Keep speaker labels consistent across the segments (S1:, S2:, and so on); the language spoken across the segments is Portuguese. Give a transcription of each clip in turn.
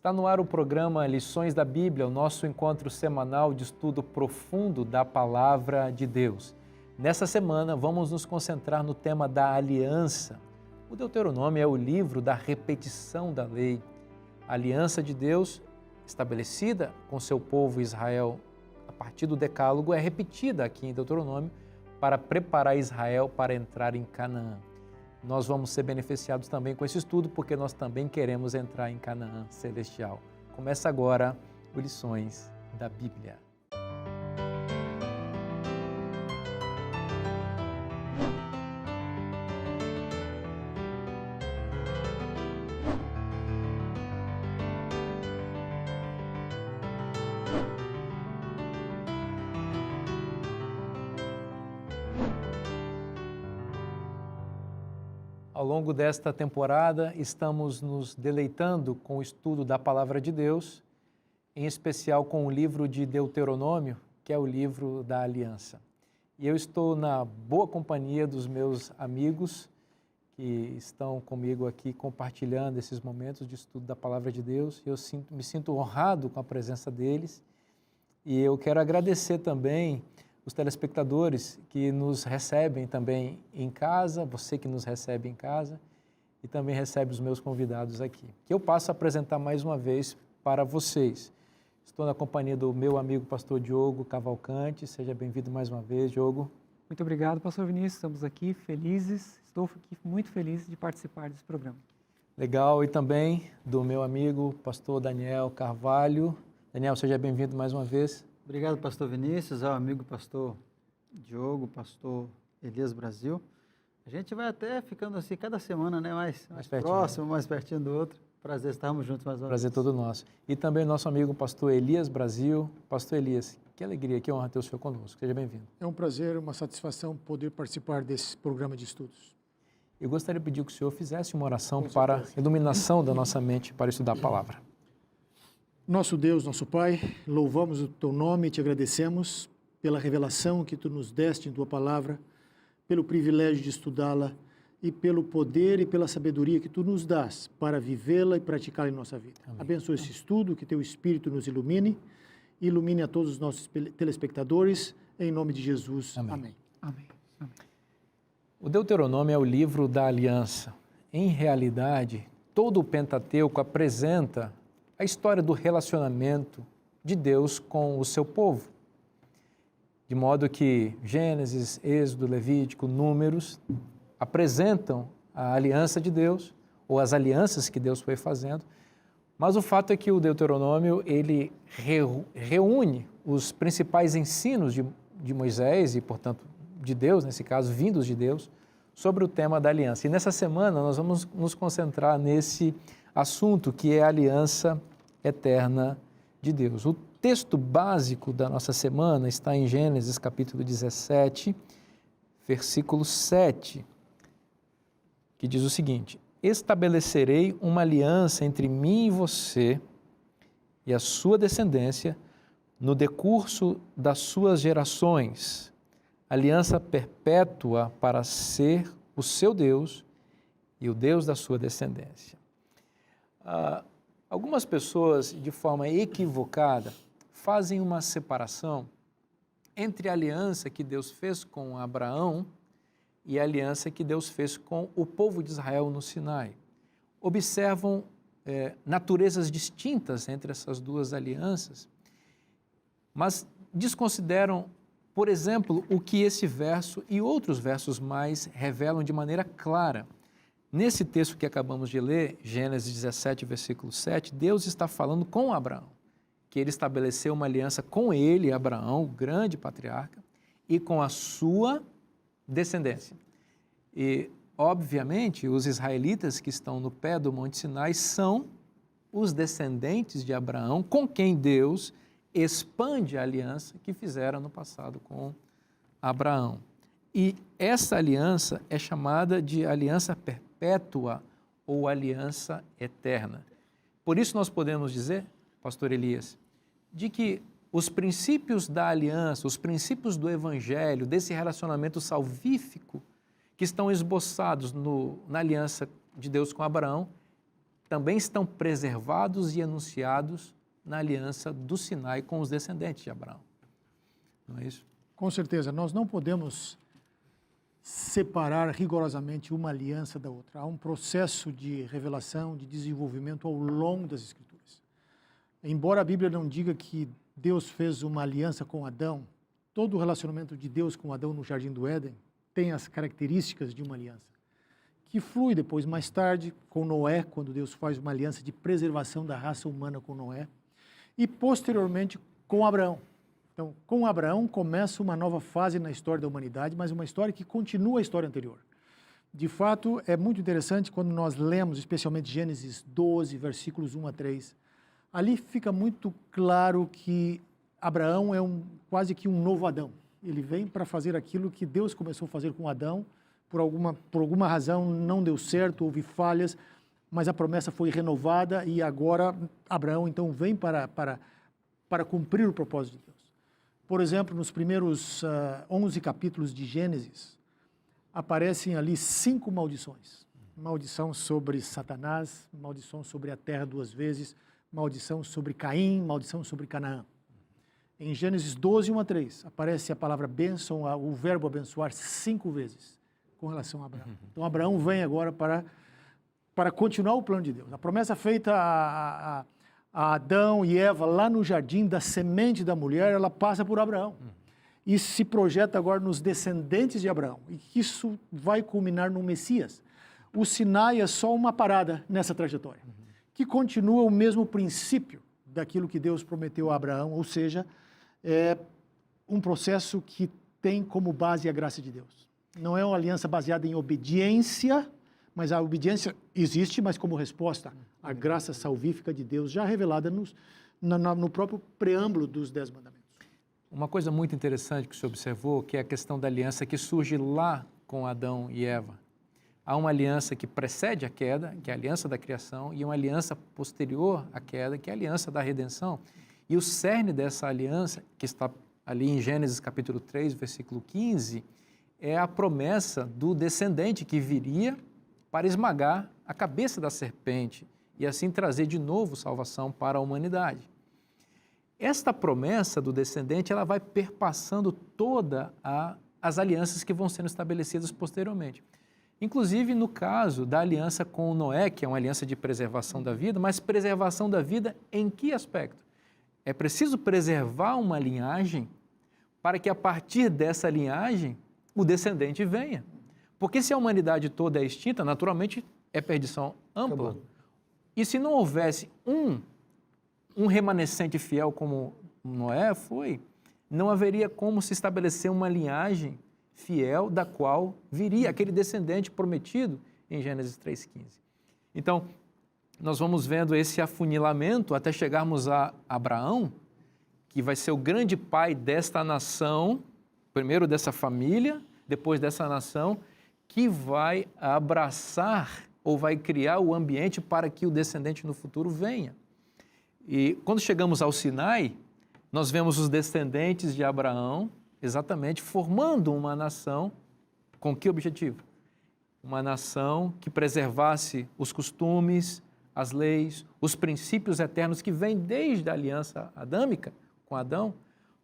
S1: Está no ar o programa Lições da Bíblia, o nosso encontro semanal de estudo profundo da Palavra de Deus. Nessa semana, vamos nos concentrar no tema da aliança. O Deuteronômio é o livro da repetição da lei. A aliança de Deus, estabelecida com seu povo Israel a partir do Decálogo, é repetida aqui em Deuteronômio para preparar Israel para entrar em Canaã. Nós vamos ser beneficiados também com esse estudo, porque nós também queremos entrar em Canaã celestial. Começa agora o Lições da Bíblia. Ao longo desta temporada, estamos nos deleitando com o estudo da Palavra de Deus, em especial com o livro de Deuteronômio, que é o livro da Aliança. E eu estou na boa companhia dos meus amigos que estão comigo aqui compartilhando esses momentos de estudo da Palavra de Deus. Eu me sinto honrado com a presença deles e eu quero agradecer também os telespectadores que nos recebem também em casa, você que nos recebe em casa e também recebe os meus convidados aqui, que eu passo a apresentar mais uma vez para vocês. Estou na companhia do meu amigo pastor Diogo Cavalcante, seja bem-vindo mais uma vez, Diogo.
S2: Muito obrigado, pastor Vinícius, estamos aqui felizes, estou aqui muito feliz de participar desse programa.
S1: Legal, e também do meu amigo pastor Daniel Carvalho. Daniel, seja bem-vindo mais uma vez.
S3: Obrigado, pastor Vinícius, ao amigo pastor Diogo, pastor Elias Brasil. A gente vai até ficando assim cada semana, né? Mais próximo, mais pertinho do outro. Prazer estarmos juntos mais uma vez.
S1: Prazer todo nosso. E também nosso amigo pastor Elias Brasil. Pastor Elias, que alegria, que honra ter o senhor conosco. Seja bem-vindo.
S4: É um prazer, uma satisfação poder participar desse programa de estudos.
S1: Eu gostaria de pedir que o senhor fizesse uma oração para a iluminação da nossa mente para estudar a palavra.
S4: Nosso Deus, nosso Pai, louvamos o Teu nome e Te agradecemos pela revelação que Tu nos deste em Tua palavra, pelo privilégio de estudá-la e pelo poder e pela sabedoria que Tu nos dás para vivê-la e praticá-la em nossa vida. Amém. Abençoa esse estudo, que Teu Espírito nos ilumine e ilumine a todos os nossos telespectadores, em nome de Jesus.
S1: Amém.
S4: Amém.
S2: Amém. Amém.
S1: O Deuteronômio é o livro da aliança. Em realidade, todo o Pentateuco apresenta a história do relacionamento de Deus com o seu povo. De modo que Gênesis, Êxodo, Levítico, Números apresentam a aliança de Deus, ou as alianças que Deus foi fazendo, mas o fato é que o Deuteronômio, ele reúne os principais ensinos de Moisés e, portanto, de Deus, nesse caso, vindos de Deus, sobre o tema da aliança. E nessa semana nós vamos nos concentrar nesse assunto que é a aliança eterna de Deus. O texto básico da nossa semana está em Gênesis capítulo 17, versículo 7, que diz o seguinte: estabelecerei uma aliança entre mim e você e a sua descendência no decurso das suas gerações, aliança perpétua para ser o seu Deus e o Deus da sua descendência. Algumas pessoas, de forma equivocada, fazem uma separação entre a aliança que Deus fez com Abraão e a aliança que Deus fez com o povo de Israel no Sinai. Observam naturezas distintas entre essas duas alianças, mas desconsideram, por exemplo, o que esse verso e outros versos mais revelam de maneira clara. Nesse texto que acabamos de ler, Gênesis 17, versículo 7, Deus está falando com Abraão, que ele estabeleceu uma aliança com ele, Abraão, o grande patriarca, e com a sua descendência. E, obviamente, os israelitas que estão no pé do Monte Sinai são os descendentes de Abraão, com quem Deus expande a aliança que fizeram no passado com Abraão. E essa aliança é chamada de aliança perpétua ou aliança eterna. Por isso nós podemos dizer, pastor Elias, de que os princípios da aliança, os princípios do evangelho, desse relacionamento salvífico que estão esboçados na aliança de Deus com Abraão, também estão preservados e anunciados na aliança do Sinai com os descendentes de Abraão. Não é isso?
S4: Com certeza, nós não podemos separar rigorosamente uma aliança da outra. Há um processo de revelação, de desenvolvimento ao longo das Escrituras. Embora a Bíblia não diga que Deus fez uma aliança com Adão, todo o relacionamento de Deus com Adão no Jardim do Éden tem as características de uma aliança, que flui depois, mais tarde, com Noé, quando Deus faz uma aliança de preservação da raça humana com Noé, e posteriormente com Abraão. Então, com Abraão começa uma nova fase na história da humanidade, mas uma história que continua a história anterior. De fato, é muito interessante quando nós lemos, especialmente Gênesis 12, versículos 1 a 3. Ali fica muito claro que Abraão é quase que um novo Adão. Ele vem para fazer aquilo que Deus começou a fazer com Adão. Por alguma razão não deu certo, houve falhas, mas a promessa foi renovada e agora Abraão então vem para cumprir o propósito de Deus. Por exemplo, nos primeiros 11 capítulos de Gênesis, aparecem ali 5 maldições. Maldição sobre Satanás, maldição sobre a terra 2 vezes, maldição sobre Caim, maldição sobre Canaã. Em Gênesis 12, 1 a 3, aparece a palavra bênção, o verbo abençoar 5 vezes com relação a Abraão. Então, Abraão vem agora para continuar o plano de Deus. A promessa feita a Adão e Eva lá no jardim da semente da mulher, ela passa por Abraão. E se projeta agora nos descendentes de Abraão. E isso vai culminar no Messias. O Sinai é só uma parada nessa trajetória, que continua o mesmo princípio daquilo que Deus prometeu a Abraão, ou seja, é um processo que tem como base a graça de Deus. Não é uma aliança baseada em obediência, mas a obediência existe, mas como resposta à graça salvífica de Deus, já revelada no próprio preâmbulo dos 10 mandamentos.
S1: Uma coisa muito interessante que você observou, que é a questão da aliança que surge lá com Adão e Eva. Há uma aliança que precede a queda, que é a aliança da criação, e uma aliança posterior à queda, que é a aliança da redenção. E o cerne dessa aliança, que está ali em Gênesis capítulo 3, versículo 15, é a promessa do descendente que viria para esmagar a cabeça da serpente e assim trazer de novo salvação para a humanidade. Esta promessa do descendente, ela vai perpassando todas as alianças que vão sendo estabelecidas posteriormente. Inclusive no caso da aliança com Noé, que é uma aliança de preservação da vida, mas preservação da vida em que aspecto? É preciso preservar uma linhagem para que a partir dessa linhagem o descendente venha. Porque se a humanidade toda é extinta, naturalmente é perdição ampla.
S3: Acabou.
S1: E se não houvesse um remanescente fiel como Noé foi, não haveria como se estabelecer uma linhagem fiel da qual viria aquele descendente prometido em Gênesis 3,15. Então, nós vamos vendo esse afunilamento até chegarmos a Abraão, que vai ser o grande pai desta nação, primeiro dessa família, depois dessa nação, que vai abraçar ou vai criar o ambiente para que o descendente no futuro venha. E quando chegamos ao Sinai, nós vemos os descendentes de Abraão exatamente formando uma nação com que objetivo? Uma nação que preservasse os costumes, as leis, os princípios eternos que vêm desde a aliança adâmica com Adão,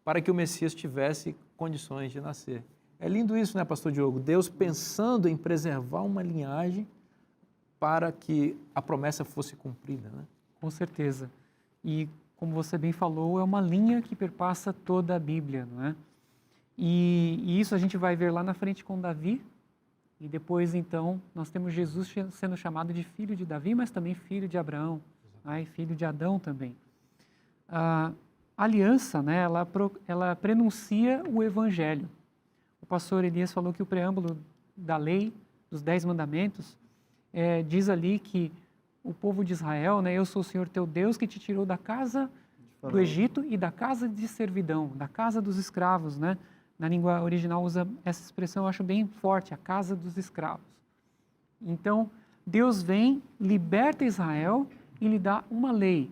S1: para que o Messias tivesse condições de nascer. É lindo isso, né, pastor Diogo? Deus pensando em preservar uma linhagem para que a promessa fosse cumprida, né?
S2: Com certeza. E, como você bem falou, é uma linha que perpassa toda a Bíblia, não é? E isso a gente vai ver lá na frente com Davi, e depois, então, nós temos Jesus sendo chamado de filho de Davi, mas também filho de Abraão, né, e filho de Adão também. A aliança, né, ela prenuncia o Evangelho. O pastor Elias falou que o preâmbulo da lei, dos 10 mandamentos, diz ali que o povo de Israel, né, eu sou o Senhor teu Deus que te tirou da casa do Egito e da casa de servidão, da casa dos escravos, né? Na língua original usa essa expressão, eu acho bem forte, a casa dos escravos. Então, Deus vem, liberta Israel e lhe dá uma lei.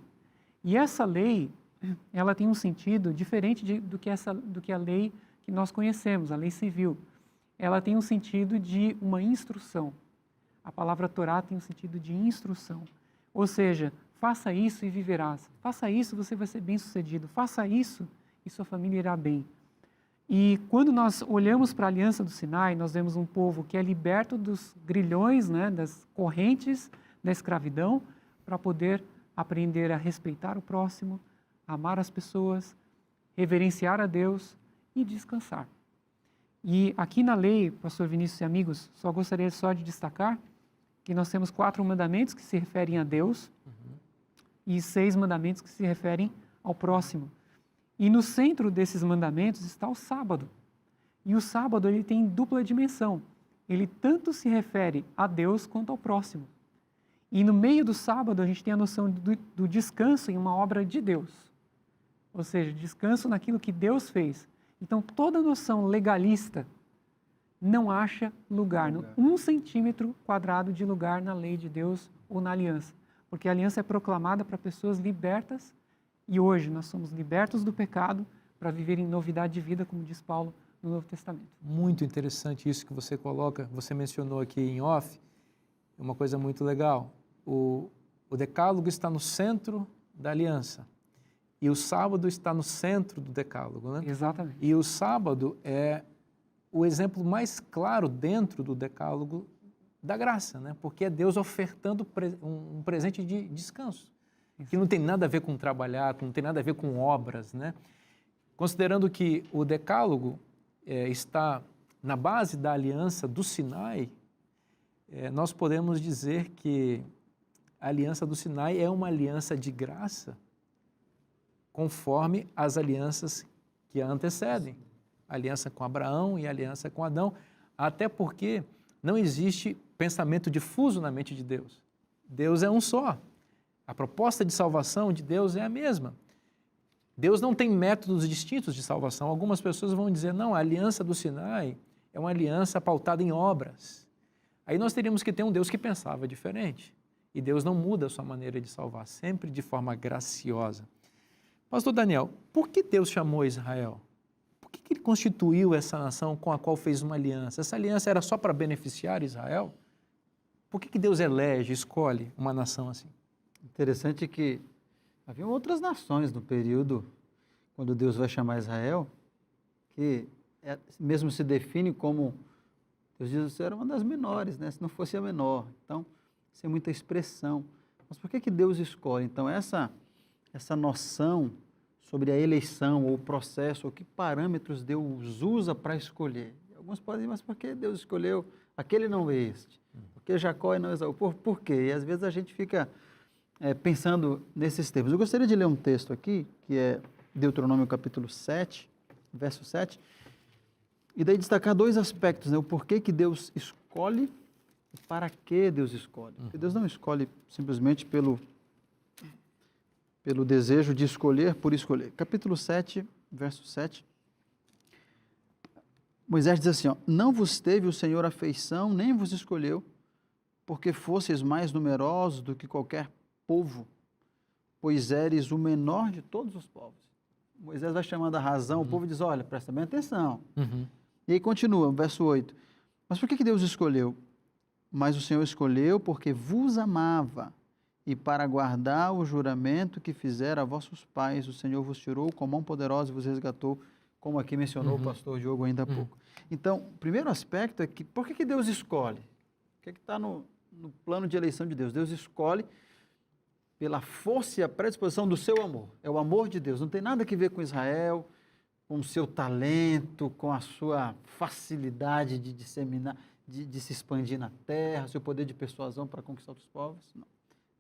S2: E essa lei, ela tem um sentido diferente do que a lei que nós conhecemos, a lei civil. Ela tem um sentido de uma instrução. A palavra Torá tem um sentido de instrução. Ou seja, faça isso e viverás. Faça isso, você vai ser bem-sucedido. Faça isso e sua família irá bem. E quando nós olhamos para a Aliança do Sinai, nós vemos um povo que é liberto dos grilhões, né, das correntes da escravidão, para poder aprender a respeitar o próximo, amar as pessoas, reverenciar a Deus e descansar. E aqui na lei, pastor Vinícius e amigos, só gostaria só de destacar que nós temos 4 mandamentos que se referem a Deus e 6 mandamentos que se referem ao próximo. E no centro desses mandamentos está o sábado. E o sábado ele tem dupla dimensão. Ele tanto se refere a Deus quanto ao próximo. E no meio do sábado a gente tem a noção do descanso em uma obra de Deus. Ou seja, descanso naquilo que Deus fez. Então toda noção legalista não acha lugar, 1 centímetro quadrado de lugar na lei de Deus ou na aliança. Porque a aliança é proclamada para pessoas libertas e hoje nós somos libertos do pecado para viver em novidade de vida, como diz Paulo no Novo Testamento.
S1: Muito interessante isso que você coloca, você mencionou aqui em off, uma coisa muito legal. O decálogo está no centro da aliança e o sábado está no centro do decálogo, né?
S2: Exatamente.
S1: E o sábado é o exemplo mais claro dentro do decálogo da graça, né? Porque é Deus ofertando um presente de descanso, que não tem nada a ver com trabalhar, que não tem nada a ver com obras, né? Considerando que o decálogo está na base da aliança do Sinai, nós podemos dizer que a aliança do Sinai é uma aliança de graça, conforme as alianças que a antecedem, a aliança com Abraão e a aliança com Adão, até porque não existe pensamento difuso na mente de Deus. Deus é um só. A proposta de salvação de Deus é a mesma. Deus não tem métodos distintos de salvação. Algumas pessoas vão dizer, não, a aliança do Sinai é uma aliança pautada em obras. Aí nós teríamos que ter um Deus que pensava diferente. E Deus não muda a sua maneira de salvar, sempre de forma graciosa. Pastor Daniel, por que Deus chamou Israel? Por que ele constituiu essa nação com a qual fez uma aliança? Essa aliança era só para beneficiar Israel? Por que Deus elege, escolhe uma nação assim?
S3: Interessante que havia outras nações no período, quando Deus vai chamar Israel, que mesmo se define como, Deus diz, você era uma das menores, né? Se não fosse a menor. Então, isso é muita expressão. Mas por que Deus escolhe? Então, essa noção sobre a eleição ou o processo, ou que parâmetros Deus usa para escolher. Alguns podem dizer, mas por que Deus escolheu aquele e não este? Por que Jacó e não Esaú? Por quê? E às vezes a gente fica pensando nesses termos. Eu gostaria de ler um texto aqui, que é Deuteronômio capítulo 7, verso 7, e daí destacar 2 aspectos, né? O porquê que Deus escolhe e para que Deus escolhe. Porque Deus não escolhe simplesmente pelo desejo de escolher por escolher. Capítulo 7, verso 7. Moisés diz assim, ó, não vos teve o Senhor afeição, nem vos escolheu, porque fosseis mais numerosos do que qualquer povo, pois eres o menor de todos os povos. Moisés vai chamando a razão, o povo diz, olha, presta bem atenção. E aí continua, verso 8. Mas por que Deus escolheu? Mas o Senhor escolheu porque vos amava, e para guardar o juramento que fizera a vossos pais, o Senhor vos tirou com mão poderosa e vos resgatou, como aqui mencionou o pastor Diogo ainda há pouco. Então, o primeiro aspecto é que, por que Deus escolhe? O que está no plano de eleição de Deus? Deus escolhe pela força e a predisposição do seu amor. É o amor de Deus. Não tem nada a ver com Israel, com o seu talento, com a sua facilidade de disseminar, de se expandir na terra, seu poder de persuasão para conquistar outros povos. Não.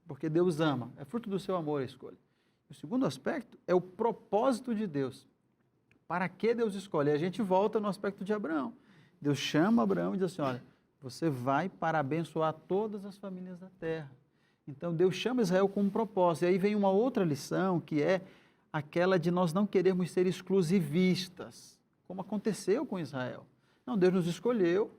S3: Porque Deus ama. É fruto do seu amor a escolha. O segundo aspecto é o propósito de Deus. Para que Deus escolhe? E a gente volta no aspecto de Abraão. Deus chama Abraão e diz assim, olha, você vai para abençoar todas as famílias da terra. Então, Deus chama Israel com um propósito. E aí vem uma outra lição, que é aquela de nós não querermos ser exclusivistas, como aconteceu com Israel. Não, Deus nos escolheu,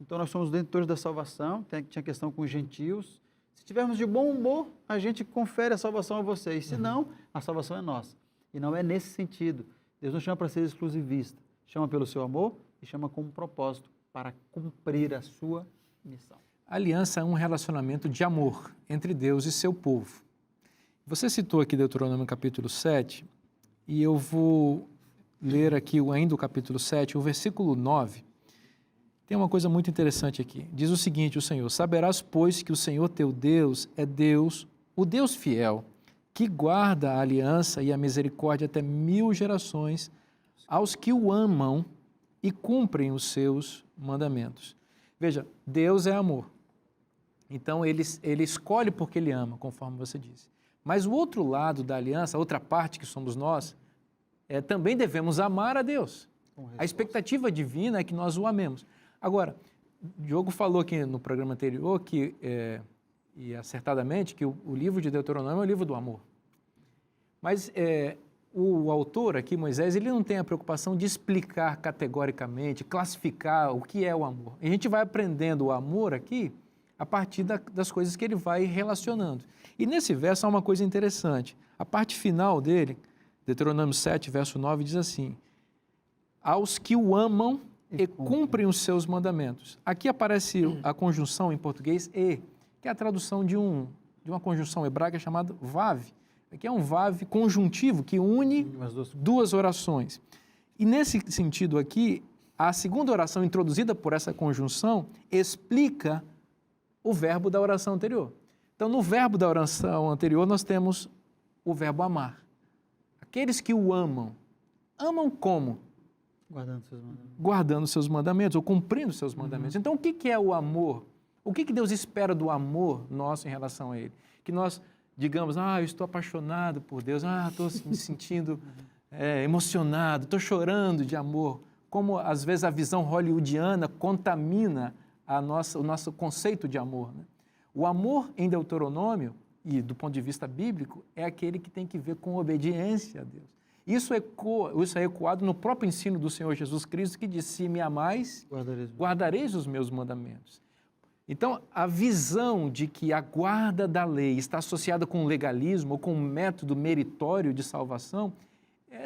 S3: então nós somos detentores da salvação, tinha questão com os gentios. Se tivermos de bom humor, a gente confere a salvação a vocês. Se não, a salvação é nossa. E não é nesse sentido. Deus não chama para ser exclusivista. Chama pelo seu amor e chama com um propósito para cumprir a sua missão.
S1: A aliança é um relacionamento de amor entre Deus e seu povo. Você citou aqui Deuteronômio capítulo 7, e eu vou ler aqui ainda o capítulo 7, o versículo 9. Tem uma coisa muito interessante aqui. Diz o seguinte, o Senhor: saberás, pois, que o Senhor teu Deus é Deus, o Deus fiel, que guarda a aliança e a misericórdia até 1000 gerações aos que o amam e cumprem os seus mandamentos. Veja, Deus é amor. Então, ele escolhe porque ele ama, conforme você disse. Mas o outro lado da aliança, a outra parte que somos nós, também devemos amar a Deus. A expectativa divina é que nós o amemos. Agora, o Diogo falou aqui no programa anterior, e acertadamente, que o livro de Deuteronômio é o livro do amor. Mas o autor aqui, Moisés, ele não tem a preocupação de explicar categoricamente, classificar o que é o amor. A gente vai aprendendo o amor aqui a partir das coisas que ele vai relacionando. E nesse verso há uma coisa interessante. A parte final dele, Deuteronômio 7, verso 9, diz assim: aos que o amam e cumprem os seus mandamentos. Aqui aparece a conjunção em português e, que é a tradução de uma conjunção hebraica chamada vav. Aqui é um vav conjuntivo que une duas orações. E nesse sentido aqui, a segunda oração introduzida por essa conjunção explica o verbo da oração anterior. Então, no verbo da oração anterior, nós temos o verbo amar. Aqueles que o amam. Amam como? Guardando seus mandamentos, ou cumprindo seus mandamentos. Então, o que é o amor? O que Deus espera do amor nosso em relação a Ele? Que nós digamos, eu estou apaixonado por Deus, estou me sentindo emocionado, estou chorando de amor. Como, às vezes, a visão hollywoodiana contamina o nosso conceito de amor, né? O amor em Deuteronômio, e do ponto de vista bíblico, é aquele que tem que ver com obediência a Deus. Isso é ecoado no próprio ensino do Senhor Jesus Cristo, que diz: se me amais, guardareis os meus mandamentos. Então, a visão de que a guarda da lei está associada com o legalismo ou com um método meritório de salvação,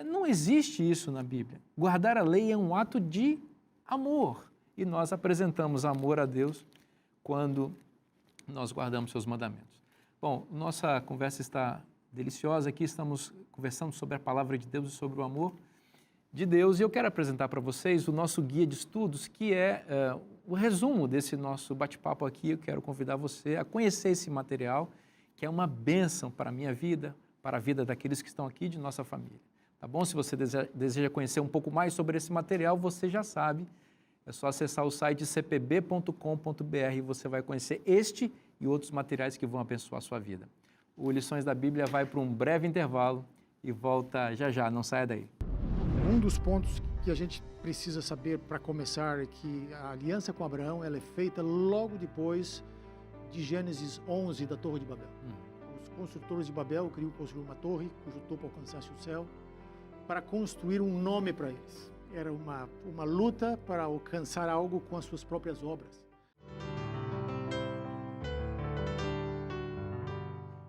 S1: não existe isso na Bíblia. Guardar a lei é um ato de amor. E nós apresentamos amor a Deus quando nós guardamos seus mandamentos. Bom, nossa conversa está deliciosa aqui, estamos conversando sobre a palavra de Deus e sobre o amor de Deus. E eu quero apresentar para vocês o nosso guia de estudos, que é o resumo desse nosso bate-papo aqui. Eu quero convidar você a conhecer esse material, que é uma bênção para a minha vida, para a vida daqueles que estão aqui de nossa família. Tá bom? Se você deseja conhecer um pouco mais sobre esse material, você já sabe. É só acessar o site cpb.com.br e você vai conhecer este e outros materiais que vão abençoar a sua vida. O Lições da Bíblia vai para um breve intervalo e volta já já, não saia daí.
S4: Um dos pontos que a gente precisa saber para começar é que a aliança com Abraão ela é feita logo depois de Gênesis 11 da Torre de Babel. Os construtores de Babel queriam construir uma torre cujo topo alcançasse o céu para construir um nome para eles. Era uma luta para alcançar algo com as suas próprias obras.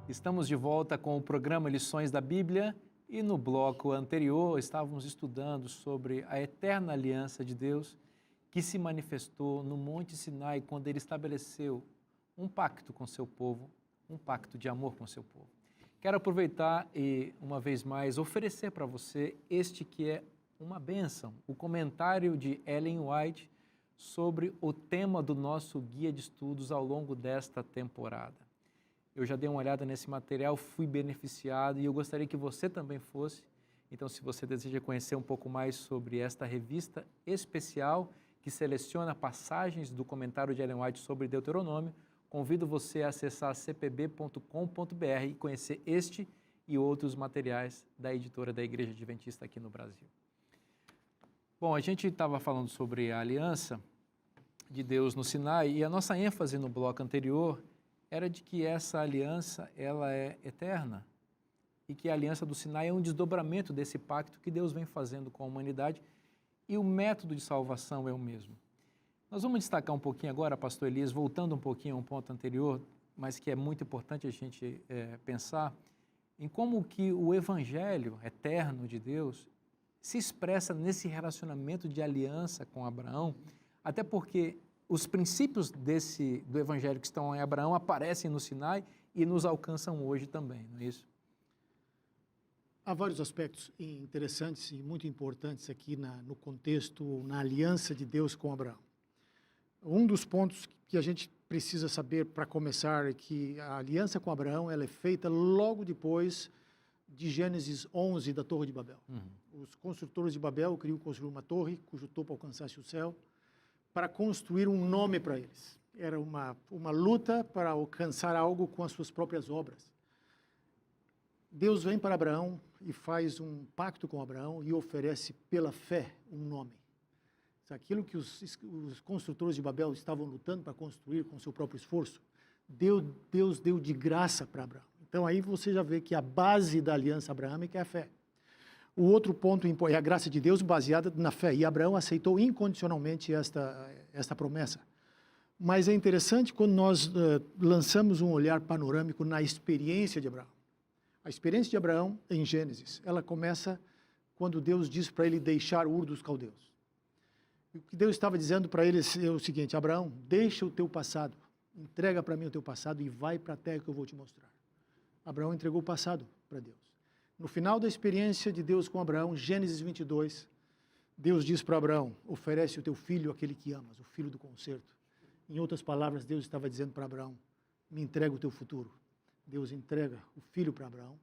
S1: Estamos de volta com o programa Lições da Bíblia e no bloco anterior estávamos estudando sobre a eterna aliança de Deus que se manifestou no Monte Sinai quando ele estabeleceu um pacto com seu povo, um pacto de amor com seu povo. Quero aproveitar e, uma vez mais, oferecer para você este que é uma bênção, o comentário de Ellen White sobre o tema do nosso guia de estudos ao longo desta temporada. Eu já dei uma olhada nesse material, fui beneficiado e eu gostaria que você também fosse. Então, se você deseja conhecer um pouco mais sobre esta revista especial que seleciona passagens do comentário de Ellen White sobre Deuteronômio, convido você a acessar cpb.com.br e conhecer este e outros materiais da editora da Igreja Adventista aqui no Brasil. Bom, a gente estava falando sobre a aliança de Deus no Sinai e a nossa ênfase no bloco anterior era de que essa aliança ela é eterna e que a aliança do Sinai é um desdobramento desse pacto que Deus vem fazendo com a humanidade e o método de salvação é o mesmo. Nós vamos destacar um pouquinho agora, pastor Elias, voltando um pouquinho a um ponto anterior, mas que é muito importante a gente pensar em como que o evangelho eterno de Deus se expressa nesse relacionamento de aliança com Abraão, até porque os princípios do Evangelho que estão em Abraão aparecem no Sinai e nos alcançam hoje também, não é isso?
S4: Há vários aspectos interessantes e muito importantes aqui no contexto, na aliança de Deus com Abraão. Um dos pontos que a gente precisa saber para começar é que a aliança com Abraão ela é feita logo depois de Gênesis 11 da Torre de Babel. Os construtores de Babel queriam construir uma torre cujo topo alcançasse o céu para construir um nome para eles. Era uma luta para alcançar algo com as suas próprias obras. Deus vem para Abraão e faz um pacto com Abraão e oferece pela fé um nome. Aquilo que os construtores de Babel estavam lutando para construir com seu próprio esforço, Deus deu de graça para Abraão. Então aí você já vê que a base da aliança abraâmica é a fé. O outro ponto é a graça de Deus baseada na fé. E Abraão aceitou incondicionalmente esta promessa. Mas é interessante quando nós lançamos um olhar panorâmico na experiência de Abraão. A experiência de Abraão, em Gênesis, ela começa quando Deus diz para ele deixar Ur dos Caldeus. E o que Deus estava dizendo para ele é o seguinte: Abraão, deixa o teu passado, entrega para mim o teu passado e vai para a terra que eu vou te mostrar. Abraão entregou o passado para Deus. No final da experiência de Deus com Abraão, Gênesis 22, Deus diz para Abraão: oferece o teu filho àquele que amas, o filho do concerto. Em outras palavras, Deus estava dizendo para Abraão: me entrega o teu futuro. Deus entrega o filho para Abraão.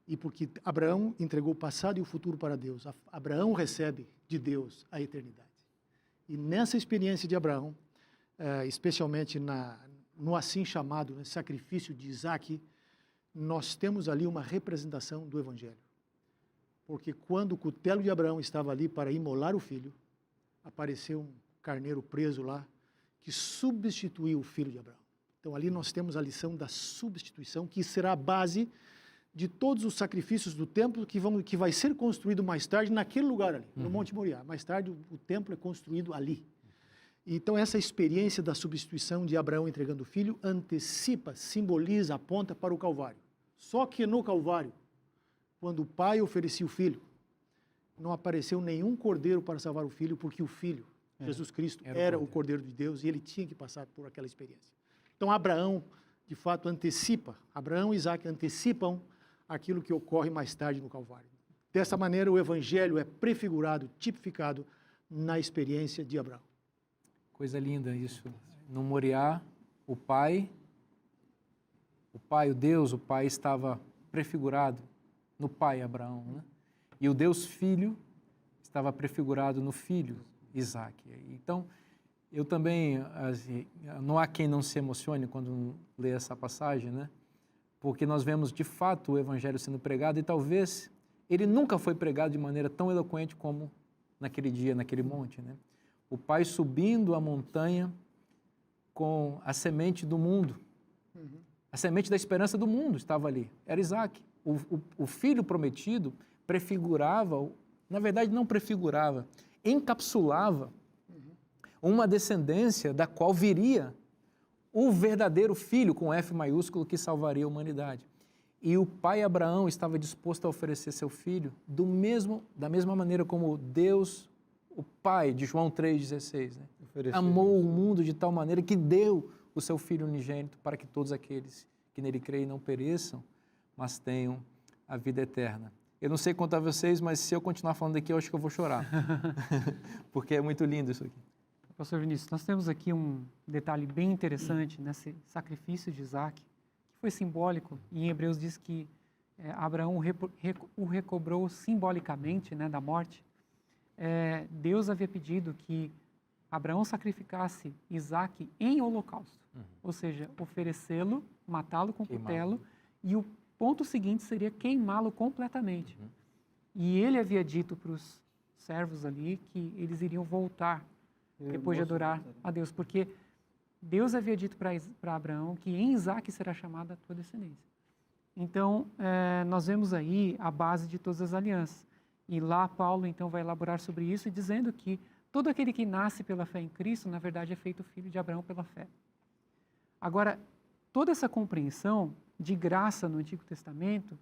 S4: E porque Abraão entregou o passado e o futuro para Deus, Abraão recebe de Deus a eternidade. E nessa experiência de Abraão, especialmente no assim chamado sacrifício de Isaac, nós temos ali uma representação do Evangelho. Porque quando o cutelo de Abraão estava ali para imolar o filho, apareceu um carneiro preso lá que substituiu o filho de Abraão. Então ali nós temos a lição da substituição, que será a base de todos os sacrifícios do templo que vai ser construído mais tarde naquele lugar ali, no Monte Moriá. Mais tarde o templo é construído ali. Então essa experiência da substituição de Abraão entregando o filho antecipa, simboliza, aponta para o Calvário. Só que no Calvário, quando o pai oferecia o filho, não apareceu nenhum cordeiro para salvar o filho, porque o filho, Jesus Cristo, era o cordeiro de Deus e ele tinha que passar por aquela experiência. Então Abraão, de fato, antecipa, Abraão e Isaac antecipam aquilo que ocorre mais tarde no Calvário. Dessa maneira, o Evangelho é prefigurado, tipificado na experiência de Abraão.
S1: Coisa linda isso. No Moriá, o Pai, o Deus, o Pai estava prefigurado no pai Abraão, né? E o Deus Filho estava prefigurado no filho Isaac. Então, eu também, assim, não há quem não se emocione quando lê essa passagem, né? Porque nós vemos de fato o Evangelho sendo pregado e talvez ele nunca foi pregado de maneira tão eloquente como naquele dia, naquele monte, né? O pai subindo a montanha com a semente do mundo, a semente da esperança do mundo estava ali, era Isaac. O filho prometido prefigurava, na verdade não prefigurava, encapsulava uma descendência da qual viria o verdadeiro filho, com F maiúsculo, que salvaria a humanidade. E o pai Abraão estava disposto a oferecer seu filho da mesma maneira como Deus, o pai de João 3,16, né? Amou o mundo de tal maneira que deu o seu filho unigênito para que todos aqueles que nele creem não pereçam, mas tenham a vida eterna. Eu não sei quanto a vocês, mas se eu continuar falando aqui, eu acho que eu vou chorar. Porque é muito lindo isso aqui.
S2: Pastor Vinícius, nós temos aqui um detalhe bem interessante nesse sacrifício de Isaac, que foi simbólico, e em Hebreus diz que Abraão o recobrou simbolicamente, né, da morte. Deus havia pedido que Abraão sacrificasse Isaac em holocausto, ou seja, oferecê-lo, matá-lo com cutelo, e o ponto seguinte seria queimá-lo completamente. E ele havia dito para os servos ali que eles iriam voltar depois de adorar a Deus, porque Deus havia dito para Abraão que em Isaac será chamada a tua descendência. Então, nós vemos aí a base de todas as alianças. E lá Paulo, então, vai elaborar sobre isso, dizendo que todo aquele que nasce pela fé em Cristo, na verdade, é feito filho de Abraão pela fé. Agora, toda essa compreensão de graça no Antigo Testamento,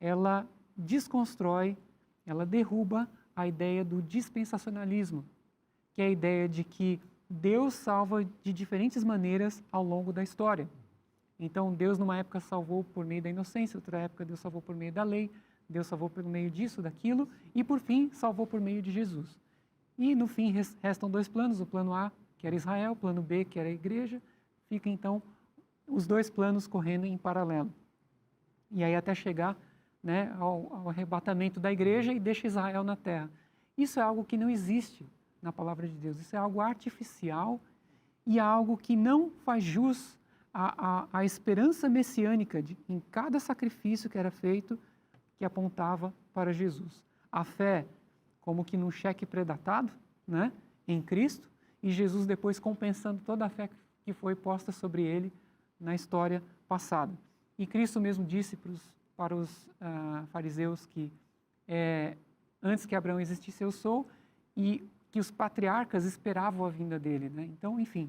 S2: ela desconstrói, ela derruba a ideia do dispensacionalismo, que é a ideia de que Deus salva de diferentes maneiras ao longo da história. Então, Deus numa época salvou por meio da inocência, outra época Deus salvou por meio da lei, Deus salvou por meio disso, daquilo, e por fim, salvou por meio de Jesus. E no fim, restam dois planos, o plano A, que era Israel, o plano B, que era a igreja, fica então os dois planos correndo em paralelo. E aí até chegar, né, ao arrebatamento da igreja e deixa Israel na terra. Isso é algo que não existe na palavra de Deus, isso é algo artificial e é algo que não faz jus à esperança messiânica em cada sacrifício que era feito, que apontava para Jesus. A fé como que num cheque predatado, né, em Cristo, e Jesus depois compensando toda a fé que foi posta sobre ele na história passada. E Cristo mesmo disse para os fariseus que antes que Abraão existisse eu sou, e que os patriarcas esperavam a vinda dele, né? Então, enfim,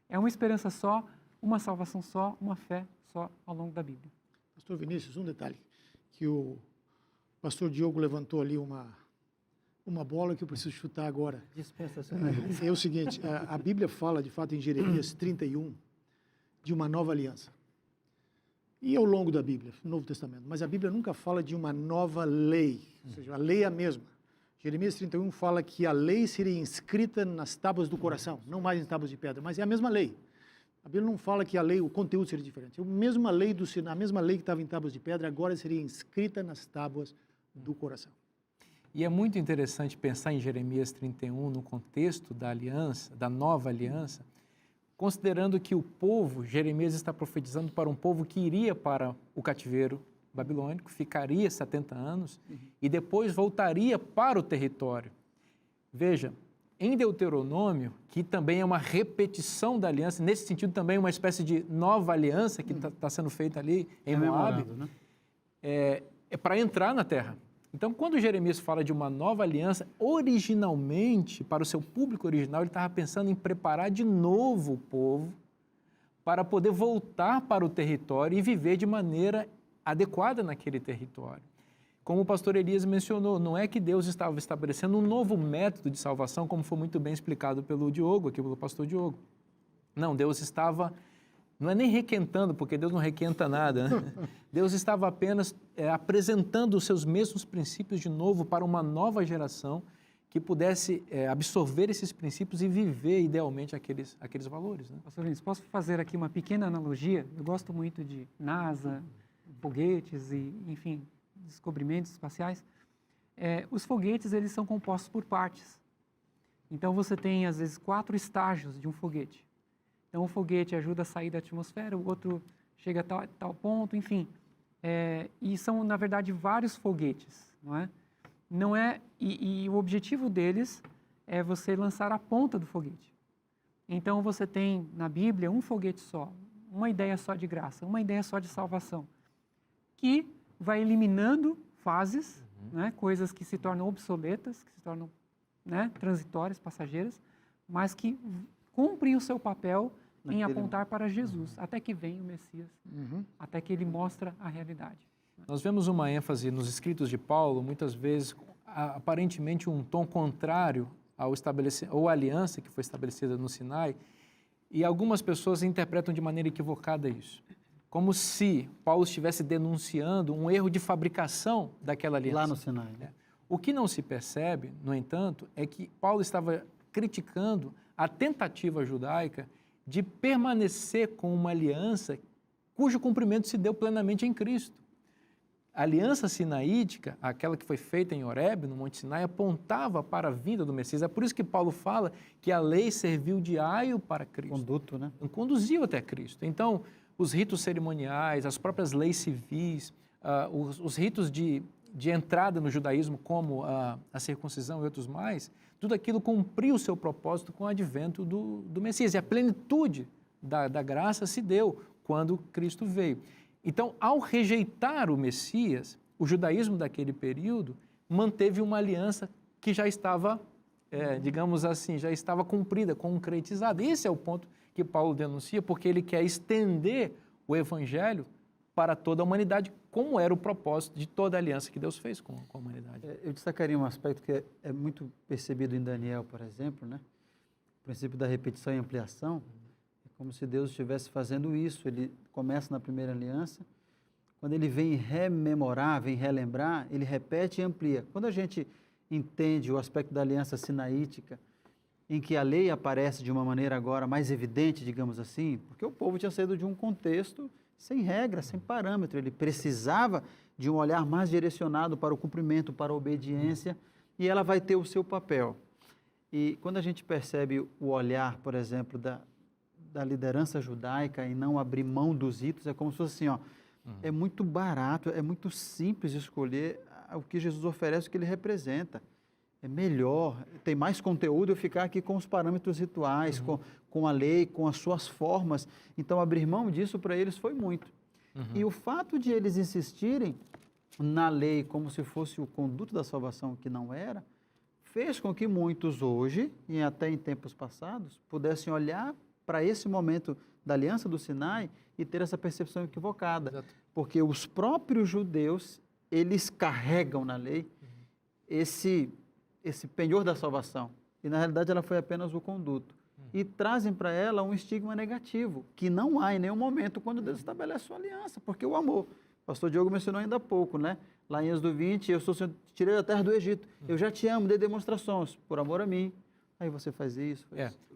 S2: é uma esperança só, uma salvação só, uma fé só ao longo da Bíblia.
S4: Pastor Vinícius, um detalhe, que o pastor Diogo levantou ali uma bola que eu preciso chutar agora.
S3: Dispensacionalista.
S4: É o seguinte, a Bíblia fala, de fato, em Jeremias 31, de uma nova aliança. E ao longo da Bíblia, no Novo Testamento, mas a Bíblia nunca fala de uma nova lei, ou seja, a lei é a mesma. Jeremias 31 fala que a lei seria inscrita nas tábuas do coração, não mais em tábuas de pedra, mas é a mesma lei. A Bíblia não fala que a lei, o conteúdo seria diferente. A mesma lei que estava em tábuas de pedra, agora seria inscrita nas tábuas do coração.
S1: E é muito interessante pensar em Jeremias 31 no contexto da aliança, da nova aliança, considerando que o povo, Jeremias está profetizando para um povo que iria para o cativeiro babilônico, ficaria 70 anos e depois voltaria para o território. Veja, em Deuteronômio, que também é uma repetição da aliança, nesse sentido também uma espécie de nova aliança que está sendo feita ali em Moabe,
S3: né?
S1: é para entrar na terra. Então, quando Jeremias fala de uma nova aliança, originalmente, para o seu público original, ele estava pensando em preparar de novo o povo para poder voltar para o território e viver de maneira adequada naquele território. Como o pastor Elias mencionou, não é que Deus estava estabelecendo um novo método de salvação, como foi muito bem explicado pelo Diogo, aqui pelo pastor Diogo. Não, Deus estava, não é nem requentando, porque Deus não requenta nada, né? Deus estava apenas apresentando os seus mesmos princípios de novo para uma nova geração que pudesse absorver esses princípios e viver idealmente aqueles valores, né?
S2: Pastor Vinícius, posso fazer aqui uma pequena analogia? Eu gosto muito de NASA, foguetes e, enfim, descobrimentos espaciais. Os foguetes, eles são compostos por partes. Então, você tem, às vezes, 4 estágios de um foguete. Então, o foguete ajuda a sair da atmosfera, o outro chega a tal ponto, enfim. E são, na verdade, vários foguetes, não é? E o objetivo deles é você lançar a ponta do foguete. Então, você tem, na Bíblia, um foguete só, uma ideia só de graça, uma ideia só de salvação, que vai eliminando fases, coisas que se tornam obsoletas, que se tornam transitórias, passageiras, mas que cumprem o seu papel em apontar para Jesus, até que vem o Messias, até que ele mostra a realidade.
S1: Nós vemos uma ênfase nos escritos de Paulo, muitas vezes, aparentemente um tom contrário à aliança que foi estabelecida no Sinai, e algumas pessoas interpretam de maneira equivocada isso, como se Paulo estivesse denunciando um erro de fabricação daquela aliança.
S3: Lá no Sinai. Né?
S1: O que não se percebe, no entanto, é que Paulo estava criticando a tentativa judaica de permanecer com uma aliança cujo cumprimento se deu plenamente em Cristo. A aliança sinaítica, aquela que foi feita em Horebe, no Monte Sinai, apontava para a vinda do Messias. É por isso que Paulo fala que a lei serviu de aio para Cristo.
S3: Conduto, né?
S1: Conduziu até Cristo. Então, os ritos cerimoniais, as próprias leis civis, os ritos de entrada no judaísmo, como a circuncisão e outros mais, tudo aquilo cumpriu o seu propósito com o advento do Messias. E a plenitude da graça se deu quando Cristo veio. Então, ao rejeitar o Messias, o judaísmo daquele período manteve uma aliança que já estava, digamos assim, já estava cumprida, concretizada. Esse é o ponto que Paulo denuncia, porque ele quer estender o evangelho para toda a humanidade, como era o propósito de toda a aliança que Deus fez com a humanidade.
S3: Eu destacaria um aspecto que é muito percebido em Daniel, por exemplo, né? princípio da repetição e ampliação, é como se Deus estivesse fazendo isso. Ele começa na primeira aliança, quando ele vem rememorar, vem relembrar, ele repete e amplia. Quando a gente entende o aspecto da aliança sinaítica, em que a lei aparece de uma maneira agora mais evidente, digamos assim, porque o povo tinha saído de um contexto sem regra, sem parâmetro, ele precisava de um olhar mais direcionado para o cumprimento, para a obediência, e ela vai ter o seu papel. E quando a gente percebe o olhar, por exemplo, da liderança judaica e não abrir mão dos ritos, é como se fosse assim, ó, é muito barato, é muito simples escolher o que Jesus oferece, o que ele representa. É melhor, tem mais conteúdo eu ficar aqui com os parâmetros rituais, com a lei, com as suas formas. Então, abrir mão disso para eles foi muito. E o fato de eles insistirem na lei como se fosse o conduto da salvação, que não era, fez com que muitos hoje, e até em tempos passados, pudessem olhar para esse momento da Aliança do Sinai e ter essa percepção equivocada. Exato. Porque os próprios judeus, eles carregam na lei esse penhor da salvação. E, na realidade, ela foi apenas o conduto. E trazem para ela um estigma negativo, que não há em nenhum momento quando Deus estabelece sua aliança, porque o amor. O pastor Diogo mencionou ainda há pouco, né? Lá em Êxodo 20, eu tirei da terra do Egito. Eu já te amo, dei demonstrações, por amor a mim. Aí você faz isso.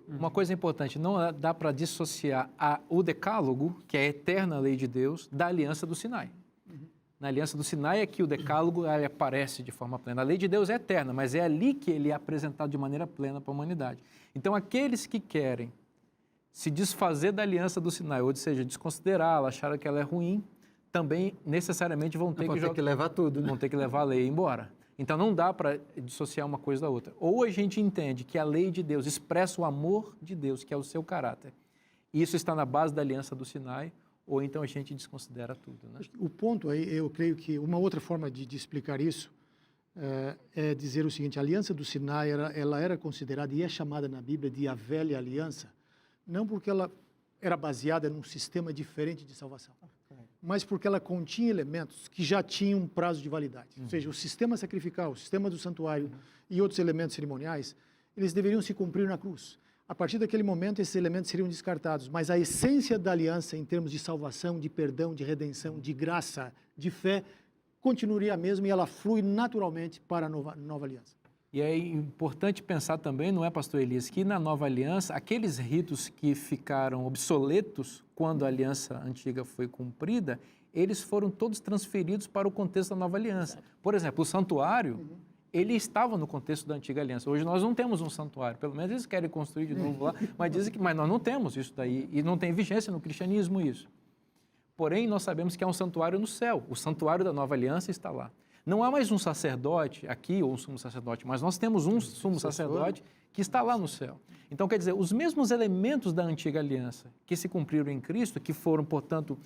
S1: Uma coisa importante, não dá para dissociar o decálogo, que é a eterna lei de Deus, da aliança do Sinai. Na aliança do Sinai é que o decálogo aparece de forma plena. A lei de Deus é eterna, mas é ali que ele é apresentado de maneira plena para a humanidade. Então, aqueles que querem se desfazer da aliança do Sinai, ou seja, desconsiderá-la, achar que ela é ruim, também necessariamente vão ter
S3: que levar tudo, né?
S1: Vão ter que levar a lei embora. Então, não dá para dissociar uma coisa da outra. Ou a gente entende que a lei de Deus expressa o amor de Deus, que é o seu caráter, e isso está na base da aliança do Sinai, ou então a gente desconsidera tudo, né?
S4: O ponto aí, eu creio que uma outra forma de explicar isso é dizer o seguinte: a aliança do Sinai ela era considerada e é chamada na Bíblia de a velha aliança, não porque ela era baseada num sistema diferente de salvação, mas porque ela continha elementos que já tinham um prazo de validade. Ou seja, o sistema sacrificial, o sistema do santuário e outros elementos cerimoniais, eles deveriam se cumprir na cruz. A partir daquele momento, esses elementos seriam descartados, mas a essência da aliança, em termos de salvação, de perdão, de redenção, de graça, de fé, continuaria a mesma e ela flui naturalmente para a nova aliança.
S1: E é importante pensar também, não é, pastor Elias, que na nova aliança, aqueles ritos que ficaram obsoletos quando a aliança antiga foi cumprida, eles foram todos transferidos para o contexto da nova aliança. Por exemplo, o santuário, ele estava no contexto da antiga aliança. Hoje nós não temos um santuário, pelo menos eles querem construir de novo lá, mas dizem que nós não temos isso daí, e não tem vigência no cristianismo isso. Porém, nós sabemos que há um santuário no céu, o santuário da nova aliança está lá. Não há mais um sacerdote aqui, ou um sumo sacerdote, mas nós temos um sumo sacerdote que está lá no céu. Então, quer dizer, os mesmos elementos da antiga aliança que se cumpriram em Cristo, que foram, portanto,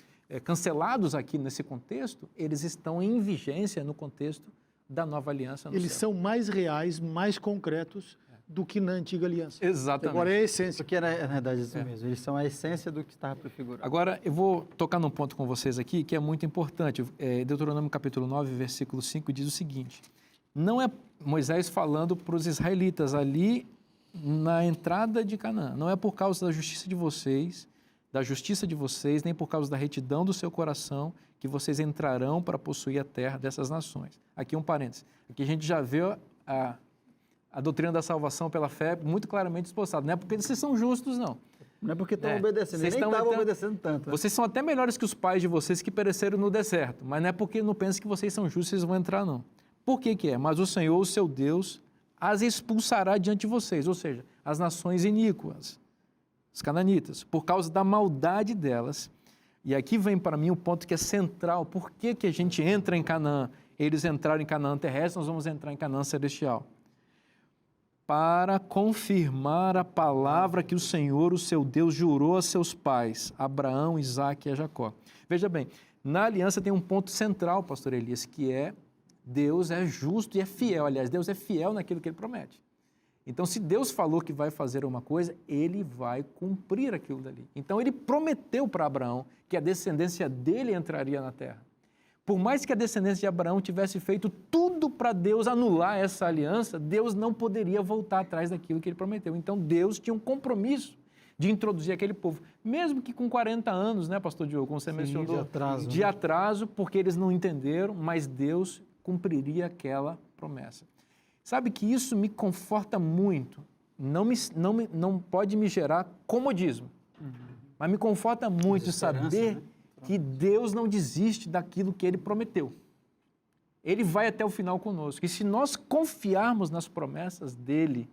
S1: cancelados aqui nesse contexto, eles estão em vigência no contexto da nova aliança no
S4: Eles
S1: céu.
S4: são mais reais, mais concretos do que na antiga aliança.
S1: Exatamente.
S4: Agora é a essência.
S3: Porque na verdade é isso mesmo, eles são a essência do que está prefigurado.
S1: Agora, eu vou tocar num ponto com vocês aqui que é muito importante. Deuteronômio capítulo 9, versículo 5 diz o seguinte: não é Moisés falando para os israelitas ali na entrada de Canaã, não é por causa da justiça de vocês, nem por causa da retidão do seu coração que vocês entrarão para possuir a terra dessas nações. Aqui um parênteses. Aqui a gente já vê a doutrina da salvação pela fé muito claramente expostada. Não é porque vocês são justos, não.
S3: Não é porque estão obedecendo, eles nem estavam obedecendo tanto.
S1: Vocês são até melhores que os pais de vocês que pereceram no deserto, mas não é porque não pensam que vocês são justos e vocês vão entrar, não. Por que que é? Mas o Senhor, o seu Deus, as expulsará diante de vocês, ou seja, as nações iníquas, os cananitas, por causa da maldade delas. E aqui vem para mim o ponto que é central. Por que que a gente entra em Canaã? Eles entraram em Canaã terrestre, nós vamos entrar em Canaã celestial. Para confirmar a palavra que o Senhor, o seu Deus, jurou a seus pais, Abraão, Isaque e a Jacó. Veja bem, na aliança tem um ponto central, pastor Elias, que é Deus é justo e é fiel. Aliás, Deus é fiel naquilo que Ele promete. Então, se Deus falou que vai fazer uma coisa, Ele vai cumprir aquilo dali. Então, Ele prometeu para Abraão que a descendência dele entraria na terra. Por mais que a descendência de Abraão tivesse feito tudo para Deus anular essa aliança, Deus não poderia voltar atrás daquilo que ele prometeu. Então, Deus tinha um compromisso de introduzir aquele povo, mesmo que com 40 anos, né, pastor Diogo, como você mencionou, de atraso, porque eles não entenderam, mas Deus cumpriria aquela promessa. Sabe que isso me conforta muito, não pode me gerar comodismo, mas me conforta muito saber, né, que Deus não desiste daquilo que Ele prometeu. Ele vai até o final conosco. E se nós confiarmos nas promessas dEle,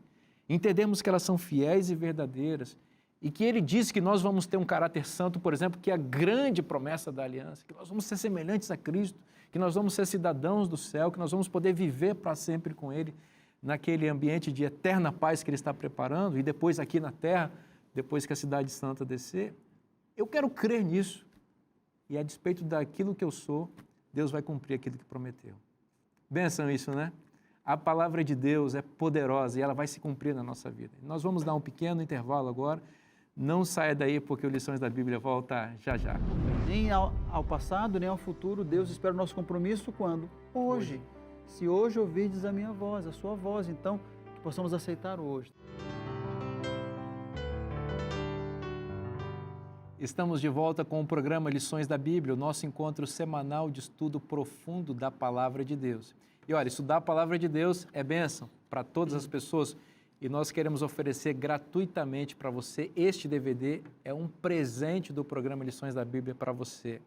S1: entendermos que elas são fiéis e verdadeiras, e que Ele diz que nós vamos ter um caráter santo, por exemplo, que é a grande promessa da aliança, que nós vamos ser semelhantes a Cristo, que nós vamos ser cidadãos do céu, que nós vamos poder viver para sempre com Ele, naquele ambiente de eterna paz que Ele está preparando, e depois aqui na terra, depois que a cidade santa descer. Eu quero crer nisso. E a despeito daquilo que eu sou, Deus vai cumprir aquilo que prometeu. Bênção isso, né? A palavra de Deus é poderosa e ela vai se cumprir na nossa vida. Nós vamos dar um pequeno intervalo agora. Não saia daí, porque o Lições da Bíblia volta já já.
S3: Nem ao passado, nem ao futuro, Deus espera o nosso compromisso quando? Hoje. Se hoje ouvirdes a minha voz, a sua voz, então, que possamos aceitar hoje.
S1: Estamos de volta com o programa Lições da Bíblia, o nosso encontro semanal de estudo profundo da Palavra de Deus. E olha, estudar a Palavra de Deus é bênção para todas as pessoas e nós queremos oferecer gratuitamente para você este DVD, é um presente do programa Lições da Bíblia para você.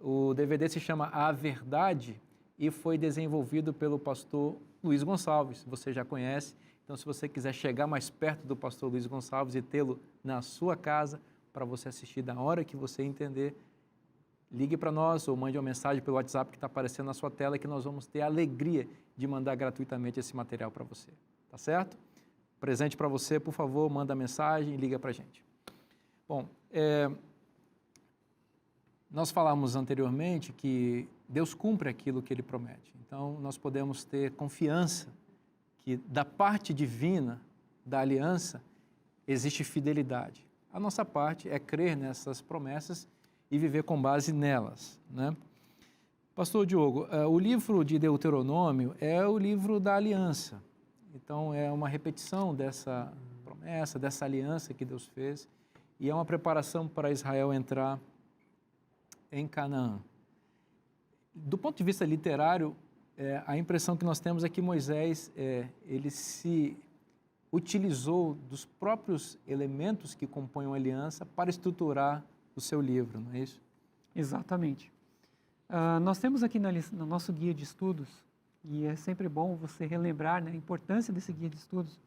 S1: O DVD se chama A Verdade e foi desenvolvido pelo pastor Luiz Gonçalves, você já conhece. Então, se você quiser chegar mais perto do pastor Luiz Gonçalves e tê-lo na sua casa, para você assistir da hora que você entender, ligue para nós ou mande uma mensagem pelo WhatsApp que está aparecendo na sua tela que nós vamos ter a alegria de mandar gratuitamente esse material para você. Tá certo? Presente para você, por favor, manda mensagem e liga para a gente. Bom, nós falamos anteriormente que Deus cumpre aquilo que Ele promete. Então, nós podemos ter confiança que da parte divina da aliança existe fidelidade. A nossa parte é crer nessas promessas e viver com base nelas, né? Pastor Diogo, o livro de Deuteronômio é o livro da aliança. Então, é uma repetição dessa promessa, dessa aliança que Deus fez e é uma preparação para Israel entrar em Canaã. Do ponto de vista literário, a impressão que nós temos é que Moisés, ele se utilizou dos próprios elementos que compõem a aliança para estruturar o seu livro, não é isso?
S2: Exatamente. Nós temos aqui no nosso guia de estudos, e é sempre bom você relembrar, né, a importância desse guia de estudos.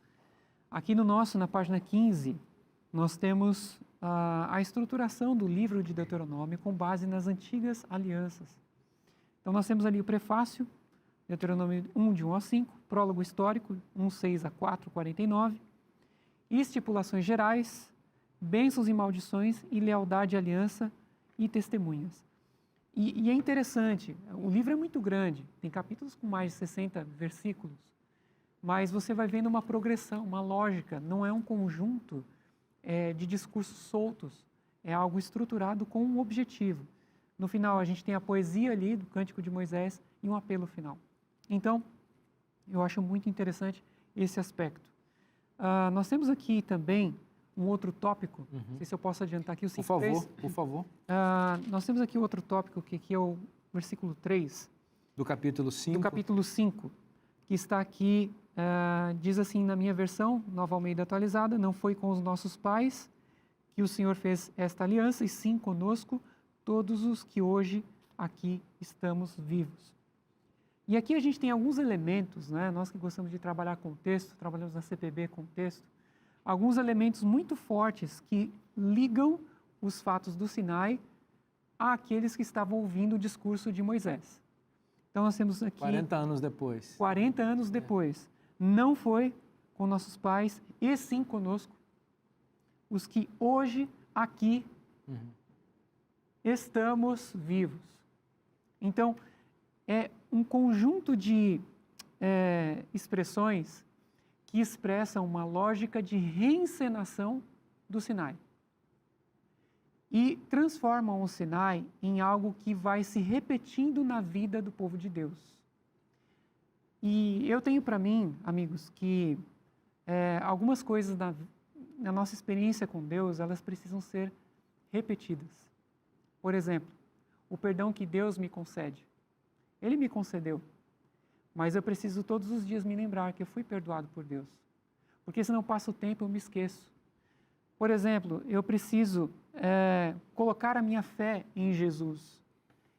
S2: Aqui na página 15, nós temos a estruturação do livro de Deuteronômio com base nas antigas alianças. Então, nós temos ali o prefácio, Deuteronômio 1, de 1 a 5, prólogo histórico, 1, 6 a 4, 49, estipulações gerais, bênçãos e maldições e lealdade, aliança e testemunhas. E é interessante, o livro é muito grande, tem capítulos com mais de 60 versículos, mas você vai vendo uma progressão, uma lógica, não é um conjunto de discursos soltos, é algo estruturado com um objetivo. No final, a gente tem a poesia ali do Cântico de Moisés e um apelo final. Então, eu acho muito interessante esse aspecto. Nós temos aqui também um outro tópico, não sei se eu posso adiantar aqui o 5.3.
S1: Por favor.
S2: Nós temos aqui outro tópico, que é o versículo 3.
S1: Do capítulo 5.
S2: Do capítulo 5, que está aqui, diz assim na minha versão, Nova Almeida atualizada: não foi com os nossos pais que o Senhor fez esta aliança, e sim conosco, todos os que hoje aqui estamos vivos. E aqui a gente tem alguns elementos, né? Nós que gostamos de trabalhar com texto, trabalhamos na CPB com texto, alguns elementos muito fortes que ligam os fatos do Sinai àqueles que estavam ouvindo o discurso de Moisés. Então nós temos aqui...
S1: 40 anos depois.
S2: 40 anos depois. Não foi com nossos pais, e sim conosco, os que hoje aqui estamos vivos. Então, é um conjunto de expressões que expressam uma lógica de reencenação do Sinai. E transformam o Sinai em algo que vai se repetindo na vida do povo de Deus. E eu tenho para mim, amigos, que algumas coisas na nossa experiência com Deus, elas precisam ser repetidas. Por exemplo, o perdão que Deus me concede. Ele me concedeu, mas eu preciso todos os dias me lembrar que eu fui perdoado por Deus. Porque senão passa o tempo e eu me esqueço. Por exemplo, eu preciso colocar a minha fé em Jesus.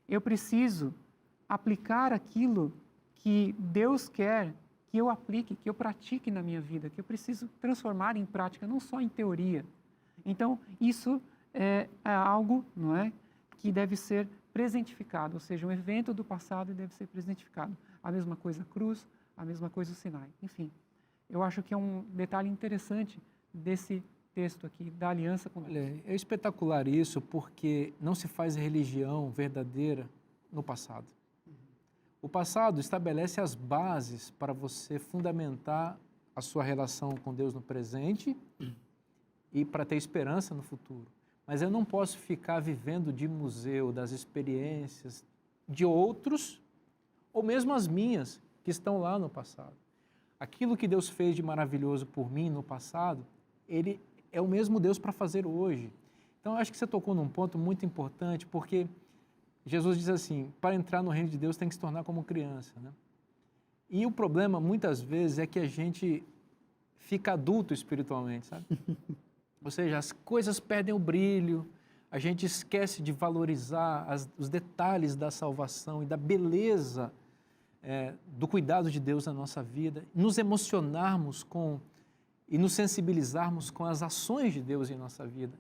S2: Eu preciso aplicar aquilo que Deus quer que eu aplique, que eu pratique na minha vida, que eu preciso transformar em prática, não só em teoria. Então, isso é algo, não é, que deve ser presentificado, ou seja, um evento do passado deve ser presentificado. A mesma coisa a cruz, a mesma coisa o Sinai. Enfim, eu acho que é um detalhe interessante desse texto aqui, da aliança com Deus.
S1: Olha, é espetacular isso, porque não se faz religião verdadeira no passado. O passado estabelece as bases para você fundamentar a sua relação com Deus no presente e para ter esperança no futuro. Mas eu não posso ficar vivendo de museu das experiências de outros, ou mesmo as minhas, que estão lá no passado. Aquilo que Deus fez de maravilhoso por mim no passado, Ele é o mesmo Deus para fazer hoje. Então, eu acho que você tocou num ponto muito importante, porque Jesus diz assim, para entrar no reino de Deus tem que se tornar como criança, né? E o problema, muitas vezes, é que a gente fica adulto espiritualmente, sabe? Ou seja, as coisas perdem o brilho, a gente esquece de valorizar os detalhes da salvação e da beleza do cuidado de Deus na nossa vida, nos emocionarmos e nos sensibilizarmos com as ações de Deus em nossa vida.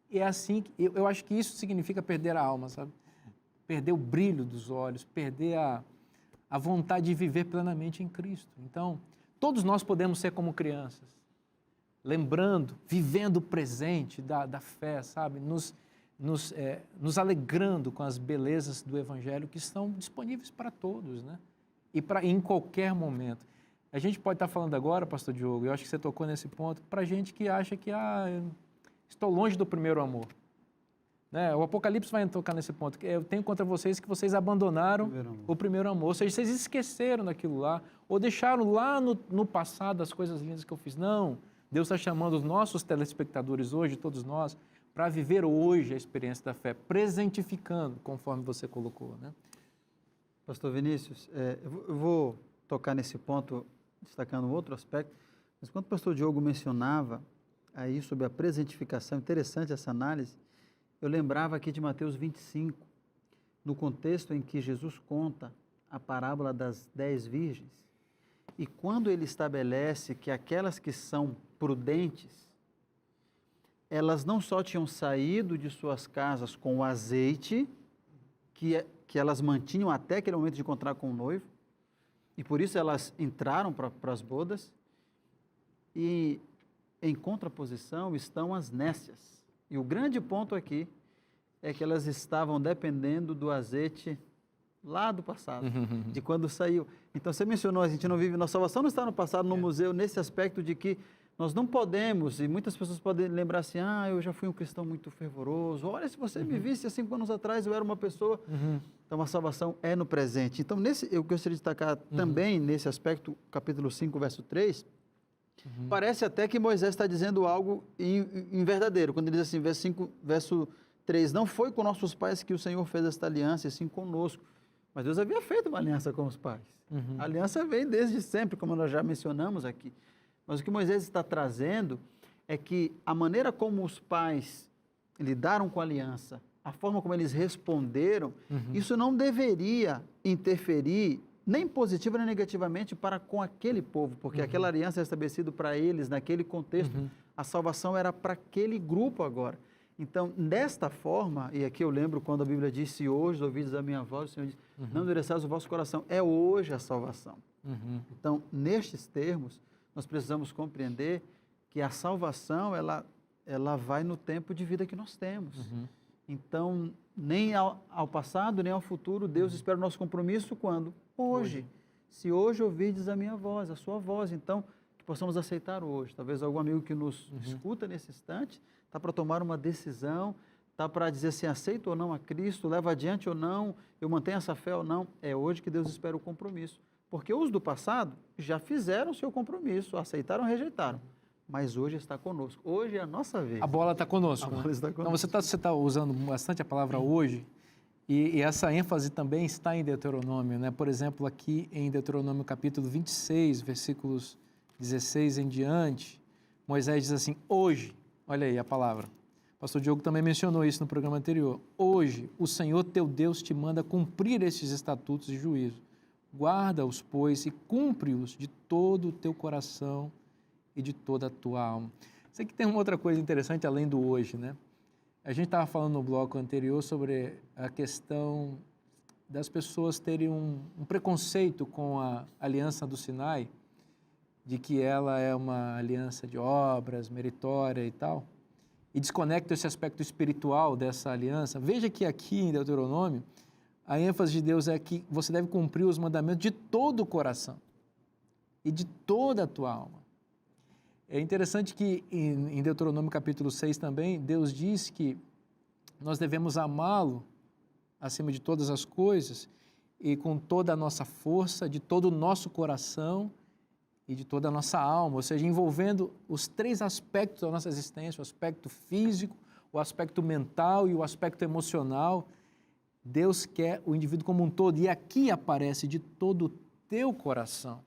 S1: E é assim, eu acho que isso significa perder a alma, sabe? Perder o brilho dos olhos, perder a vontade de viver plenamente em Cristo. Então, todos nós podemos ser como crianças, lembrando, vivendo o presente da fé, sabe? Nos alegrando com as belezas do Evangelho que estão disponíveis para todos, né? E em qualquer momento. A gente pode estar falando agora, pastor Diogo, eu acho que você tocou nesse ponto, para gente que acha que estou longe do primeiro amor. Né? O Apocalipse vai tocar nesse ponto. Eu tenho contra vocês que vocês abandonaram o primeiro amor. Ou seja, vocês esqueceram daquilo lá, ou deixaram lá no passado as coisas lindas que eu fiz. Não, Deus está chamando os nossos telespectadores hoje, todos nós, para viver hoje a experiência da fé, presentificando, conforme você colocou. Né?
S3: Pastor Vinícius, eu vou tocar nesse ponto, destacando outro aspecto, mas quando o pastor Diogo mencionava aí sobre a presentificação, interessante essa análise, eu lembrava aqui de Mateus 25, no contexto em que Jesus conta a parábola das 10 virgens, e quando ele estabelece que aquelas que são prudentes, elas não só tinham saído de suas casas com o azeite, que elas mantinham até aquele momento de encontrar com o noivo, e por isso elas entraram para as bodas, e em contraposição estão as nécias. E o grande ponto aqui é que elas estavam dependendo do azeite lá do passado, de quando saiu. Então, você mencionou, a gente não vive, nossa salvação não está no passado, no museu, nesse aspecto de que nós não podemos, e muitas pessoas podem lembrar assim, eu já fui um cristão muito fervoroso, olha, se você me visse há 5 anos atrás, eu era uma pessoa... Então, a salvação é no presente. Então, eu gostaria de destacar também, nesse aspecto, capítulo 5, verso 3, parece até que Moisés está dizendo algo em verdadeiro, quando ele diz assim, verso 3, não foi com nossos pais que o Senhor fez esta aliança, e sim conosco. Mas Deus havia feito uma aliança com os pais. A aliança vem desde sempre, como nós já mencionamos aqui. Mas o que Moisés está trazendo é que a maneira como os pais lidaram com a aliança, a forma como eles responderam, isso não deveria interferir nem positiva nem negativamente para com aquele povo, porque aquela aliança era estabelecida para eles naquele contexto. A salvação era para aquele grupo agora. Então, desta forma, e aqui eu lembro quando a Bíblia diz, se hoje ouvides a minha voz, o Senhor diz, não endureçais o vosso coração, é hoje a salvação. Então, nestes termos, nós precisamos compreender que a salvação, ela vai no tempo de vida que nós temos. Então, nem ao passado, nem ao futuro, Deus espera o nosso compromisso quando? Hoje. Se hoje ouvirdes a minha voz, a sua voz, então, que possamos aceitar hoje. Talvez algum amigo que nos escuta nesse instante, está para tomar uma decisão, está para dizer se aceito ou não a Cristo, leva adiante ou não, eu mantenho essa fé ou não. É hoje que Deus espera o compromisso, Porque os do passado já fizeram o seu compromisso, aceitaram ou rejeitaram. Mas hoje está conosco. Hoje é a nossa vez.
S1: A bola está conosco.
S3: A bola está conosco.
S1: Então você tá usando bastante a palavra hoje, e essa ênfase também está em Deuteronômio, né? Por exemplo, aqui em Deuteronômio capítulo 26, versículos 16 em diante, Moisés diz assim: hoje, olha aí a palavra. O pastor Diogo também mencionou isso no programa anterior. Hoje, o Senhor teu Deus te manda cumprir estes estatutos e juízos. Guarda-os, pois, e cumpre-os de todo o teu coração e de toda a tua alma. Sei que tem uma outra coisa interessante além do hoje, né? A gente estava falando no bloco anterior sobre a questão das pessoas terem um preconceito com a aliança do Sinai, de que ela é uma aliança de obras, meritória e tal, e desconecta esse aspecto espiritual dessa aliança. Veja que aqui em Deuteronômio, a ênfase de Deus é que você deve cumprir os mandamentos de todo o coração e de toda a tua alma. É interessante que em Deuteronômio capítulo 6 também, Deus diz que nós devemos amá-lo acima de todas as coisas e com toda a nossa força, de todo o nosso coração e de toda a nossa alma, ou seja, envolvendo os três aspectos da nossa existência, o aspecto físico, o aspecto mental e o aspecto emocional. Deus quer o indivíduo como um todo, e aqui aparece de todo o teu coração,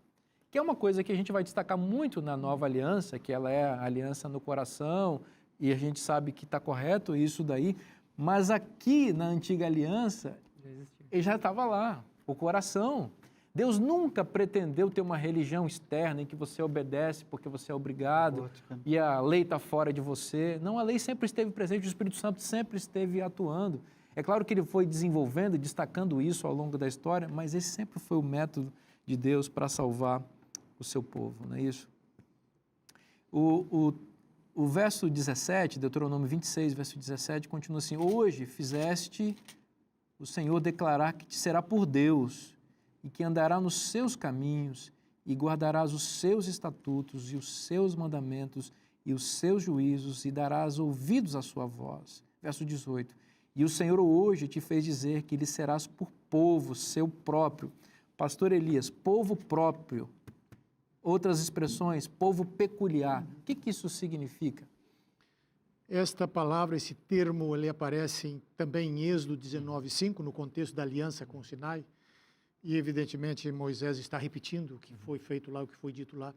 S1: que é uma coisa que a gente vai destacar muito na nova aliança, que ela é a aliança no coração, e a gente sabe que está correto isso daí, mas aqui na antiga aliança, ele já estava lá, o coração. Deus nunca pretendeu ter uma religião externa em que você obedece porque você é obrigado e a lei está fora de você. Não, a lei sempre esteve presente, o Espírito Santo sempre esteve atuando. É claro que ele foi desenvolvendo e destacando isso ao longo da história, mas esse sempre foi o método de Deus para salvar o seu povo, não é isso? O verso 17, Deuteronômio 26, verso 17, continua assim: hoje fizeste o Senhor declarar que te será por Deus e que andará nos seus caminhos e guardarás os seus estatutos e os seus mandamentos e os seus juízos e darás ouvidos à sua voz. Verso 18, e o Senhor hoje te fez dizer que lhe serás por povo, seu próprio. Pastor Elias, povo próprio. Outras expressões, povo peculiar. O que isso significa?
S4: Esta palavra, esse termo, ele aparece também em Êxodo 19:5, no contexto da aliança com o Sinai. E, evidentemente, Moisés está repetindo o que foi feito lá, o que foi dito lá.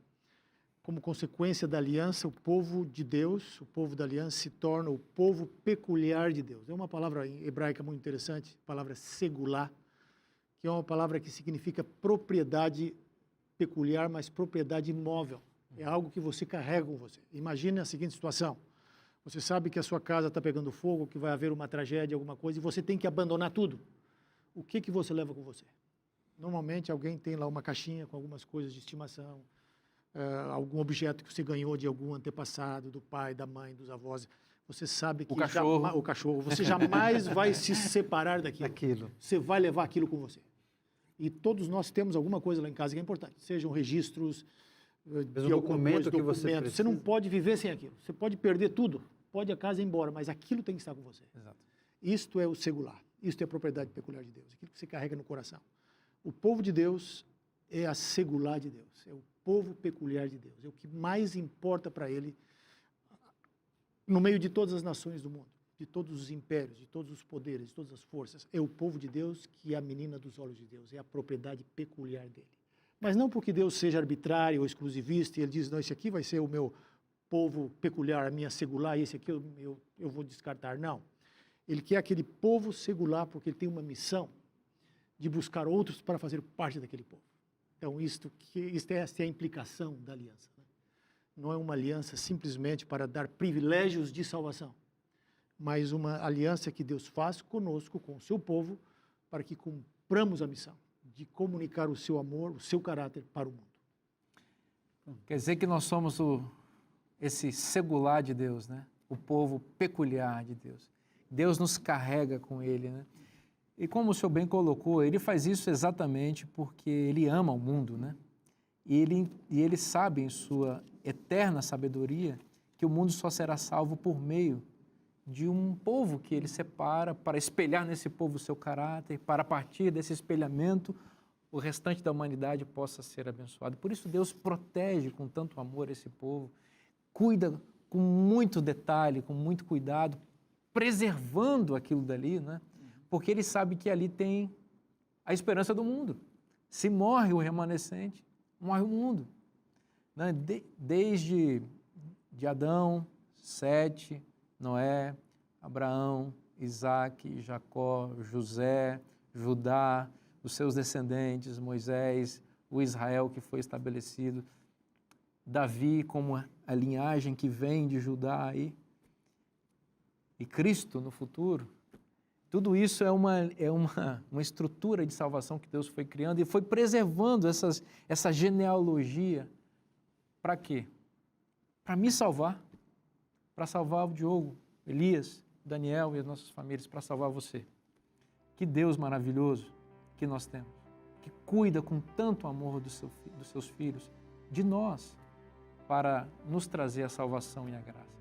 S4: Como consequência da aliança, o povo de Deus, o povo da aliança, se torna o povo peculiar de Deus. É uma palavra hebraica muito interessante, a palavra segulá, que é uma palavra que significa propriedade peculiar, mas propriedade imóvel. É algo que você carrega com você. Imagine a seguinte situação. Você sabe que a sua casa está pegando fogo, que vai haver uma tragédia, alguma coisa, e você tem que abandonar tudo. O que você leva com você? Normalmente alguém tem lá uma caixinha com algumas coisas de estimação, algum objeto que você ganhou de algum antepassado, do pai, da mãe, dos avós. Você sabe que
S1: o cachorro,
S4: você jamais vai se separar daquilo. Você vai levar aquilo com você. E todos nós temos alguma coisa lá em casa que é importante, sejam registros de
S3: documento que você precisa.
S4: Você não pode viver sem aquilo. Você pode perder tudo, pode a casa ir embora, mas aquilo tem que estar com você.
S1: Exato.
S4: Isto é o segular, isto é a propriedade peculiar de Deus, aquilo que você carrega no coração. O povo de Deus é a segular de Deus, é o povo peculiar de Deus, é o que mais importa para ele no meio de todas as nações do mundo, de todos os impérios, de todos os poderes, de todas as forças. É o povo de Deus que é a menina dos olhos de Deus, é a propriedade peculiar dele. Mas não porque Deus seja arbitrário ou exclusivista e ele diz, não, esse aqui vai ser o meu povo peculiar, a minha segular, e esse aqui eu vou descartar. Não. Ele quer aquele povo segular porque ele tem uma missão de buscar outros para fazer parte daquele povo. Então, esta é a implicação da aliança. Né? Não é uma aliança simplesmente para dar privilégios de salvação, mas uma aliança que Deus faz conosco, com o seu povo, para que cumpramos a missão de comunicar o seu amor, o seu caráter para o mundo.
S1: Quer dizer que nós somos esse segular de Deus, né? O povo peculiar de Deus. Deus nos carrega com ele, né? E como o senhor bem colocou, ele faz isso exatamente porque ele ama o mundo, né? E ele sabe, em sua eterna sabedoria, que o mundo só será salvo por meio de um povo que ele separa para espelhar nesse povo o seu caráter, para a partir desse espelhamento o restante da humanidade possa ser abençoado. Por isso Deus protege com tanto amor esse povo, cuida com muito detalhe, com muito cuidado, preservando aquilo dali, né? Porque Ele sabe que ali tem a esperança do mundo. Se morre o remanescente, morre o mundo. Né? Desde de Adão, Sete, Noé, Abraão, Isaac, Jacó, José, Judá, os seus descendentes, Moisés, o Israel que foi estabelecido, Davi como a linhagem que vem de Judá aí, e Cristo no futuro. Tudo isso é uma estrutura de salvação que Deus foi criando e foi preservando essa genealogia. Para quê? Para me salvar, para salvar o Diogo, Elias, Daniel e as nossas famílias, para salvar você. Que Deus maravilhoso que nós temos, que cuida com tanto amor dos seus filhos, de nós, para nos trazer a salvação e a graça.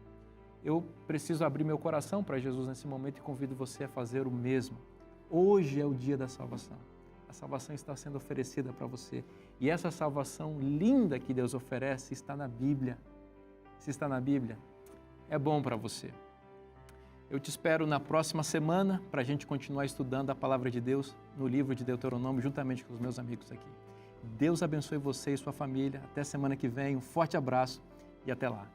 S1: Eu preciso abrir meu coração para Jesus nesse momento e convido você a fazer o mesmo. Hoje é o dia da salvação. A salvação está sendo oferecida para você. E essa salvação linda que Deus oferece está na Bíblia. Se está na Bíblia, é bom para você. Eu te espero na próxima semana para a gente continuar estudando a Palavra de Deus no livro de Deuteronômio, juntamente com os meus amigos aqui. Deus abençoe você e sua família. Até semana que vem. Um forte abraço e até lá.